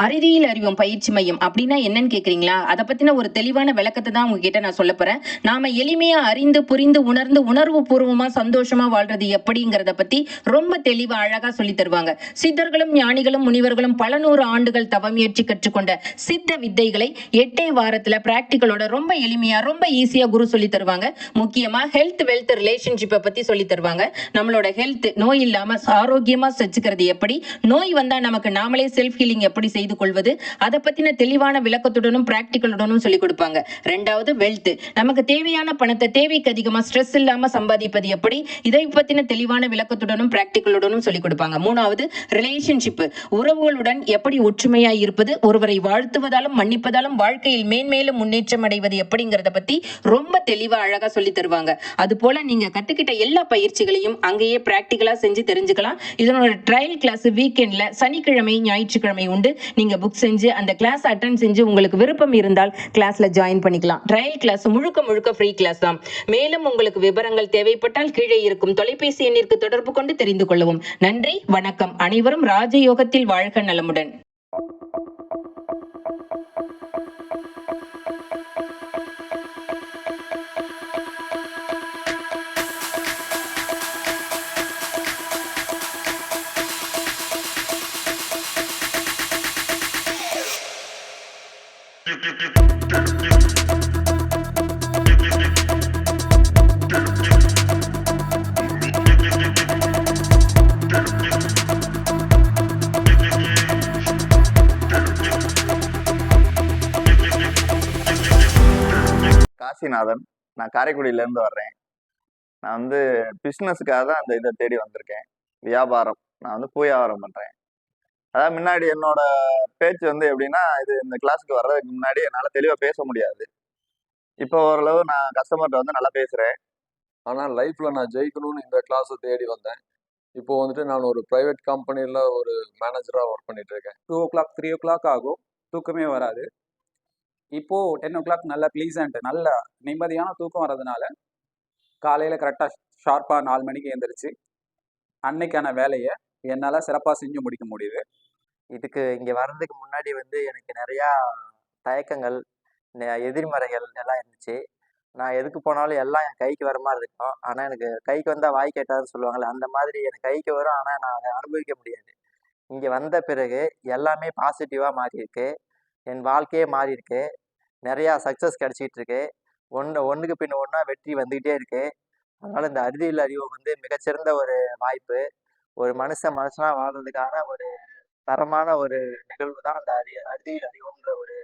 அறிவியல் அறிவும் பயிற்சி மையம் அப்படின்னா என்னன்னு கேக்குறீங்களா? அதை பத்தின ஒரு தெளிவான விளக்கத்தை தான் உங்ககிட்ட நான் சொல்ல போறேன். நாம எளிமையா அறிந்து புரிந்து உணர்ந்து உணர்வு பூர்வமா சந்தோஷமா வாழ்றது எப்படிங்கிறத பத்தி ரொம்ப தெளிவா அழகா சொல்லி தருவாங்க. சித்தர்களும் ஞானிகளும் முனிவர்களும் பல நூறு ஆண்டுகள் தவம் ஏற்றி கற்றுக்கொண்ட சித்த வித்தைகளை 8 வாரத்துல பிராக்டிகளோட ரொம்ப எளிமையா ரொம்ப ஈஸியா குரு சொல்லி தருவாங்க. முக்கியமா ஹெல்த் வெல்த் ரிலேஷன்ஷிப்பை பத்தி சொல்லி தருவாங்க. நம்மளோட ஹெல்த் நோய் இல்லாம ஆரோக்கியமா செஞ்சுக்கிறது எப்படி, நோய் வந்தா நமக்கு நாமளே செல்ஃப் ஹீலிங் எப்படி செய்து கொள்வது, அதை பத்தின தெளிவான விளக்கத்துடனும் பிராக்டிகளுடனும் சொல்லி கொடுப்பாங்க. ரெண்டாவது வெல்த், நமக்கு தேவையான பணத்தை தேவைக்கு அதிகமா ஸ்ட்ரெஸ் இல்லாம சம்பாதிப்பது எப்படி, இதை பத்தின தெளிவான விளக்கத்துடனும் பிராக்டிகளுடனும் சொல்லி கொடுப்பாங்க. மூணாவது ரிலேஷன்ஷிப், உறவுகளுடன் எப்படி ஒற்றுமையா இருப்பது, ஒருவரை வாழ்த்துவதாலும் மன்னிப்பதாலும் வாழ்க்கையில் மேன்மேலும் முன்னேற்றம் அடைவது எப்படிங்கிறத பத்தி ரொம்ப தெளிவா அழகா சொல்லி தருவாங்க. அது போல நீங்க கத்துக்கிட்ட எல்லா பயிற்சிகளையும் அங்கேயே பிராக்டிகலா செஞ்சு தெரிஞ்சுக்கலாம். இதனோட ட்ரையல் கிளாஸ் வீக்கெண்ட்ல சனிக்கிழமை ஞாயிற்றுக்கிழமை உண்டு. நீங்க புக் செஞ்சு அந்த கிளாஸ் அட்டென்ட் செஞ்சு உங்களுக்கு விருப்பம் இருந்தால் கிளாஸ்ல ஜாயின் பண்ணிக்கலாம். ட்ரையல் கிளாஸ் முழுக்க முழுக்க ஃப்ரீ கிளாஸ் தான். மேலும் உங்களுக்கு விவரங்கள் தேவைப்பட்டால் கீழே இருக்கும் தொலைபேசி எண்ணிற்கு தொடர்பு கொண்டு தெரிந்து கொள்ளவும். நன்றி, வணக்கம். அனைவரும் ராஜயோகத்தில் வாழ்க நலமுடன். காசிநாதன், நான் காரைக்குடியிலேருந்து வர்றேன். நான் வந்து பிஸ்னஸுக்காக தான் அந்த இதை தேடி வந்திருக்கேன். வியாபாரம், நான் வந்து பூ வியாபாரம் பண்ணுறேன். அதாவது முன்னாடி என்னோட பேச்சு வந்து எப்படின்னா, இந்த கிளாஸுக்கு வர்றதுக்கு முன்னாடி என்னால் தெளிவாக பேச முடியாது. இப்போ ஓரளவு நான் கஸ்டமர்கிட்ட வந்து நல்லா பேசுகிறேன். ஆனால் லைஃப்பில் நான் ஜெயிக்கணும்னு இந்த கிளாஸை தேடி வந்தேன். இப்போ வந்துட்டு நான் ஒரு ப்ரைவேட் கம்பெனியில் ஒரு மேனேஜராக ஒர்க் பண்ணிட்டு இருக்கேன். 2 o'clock 3 o'clock ஆகும், தூக்கமே வராது. இப்போ 10 o'clock நல்ல ப்ளீசன்ட், நல்ல நிம்மதியான தூக்கம் வர்றதுனால காலையில் கரெக்டாக ஷார்ப்பாக 4 மணிக்கு எழுந்திரிச்சு அன்னைக்கான வேலையை என்னால் சிறப்பாக செஞ்சு முடிக்க முடியுது. இதுக்கு இங்கே வர்றதுக்கு முன்னாடி வந்து எனக்கு நிறையா தயக்கங்கள், எதிர்மறைகள் எல்லாம் இருந்துச்சு. நான் எதுக்கு போனாலும் எல்லாம் என் கைக்கு வர மாதிரி இருக்கும். ஆனால் எனக்கு கைக்கு வந்தால் வாய் கேட்டாதுன்னு சொல்லுவாங்கள்ல, அந்த மாதிரி எனக்கு கைக்கு வரும். ஆனால் நான் அதை அனுபவிக்க முடியாது. இங்கே வந்த பிறகு எல்லாமே பாசிட்டிவாக மாறியிருக்கு. என் வாழ்க்கையே மாறியிருக்கு. நிறையா சக்ஸஸ் கிடச்சிக்கிட்டு இருக்கு. ஒன்றுக்கு பின்ன ஒன்றா வெற்றி வந்துக்கிட்டே இருக்கு. அதனால் இந்த அறிவியல் அறிவு வந்து மிகச்சிறந்த ஒரு வாய்ப்பு. ஒரு மனுஷனாக வாழ்றதுக்கான ஒரு தரமான ஒரு நிகழ்வு தான் அந்த அறிவியல் அறிவுன்ற ஒரு